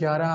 11،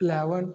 11۔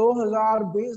2020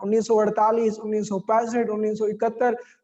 1948، 1965، 1971۔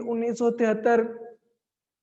1973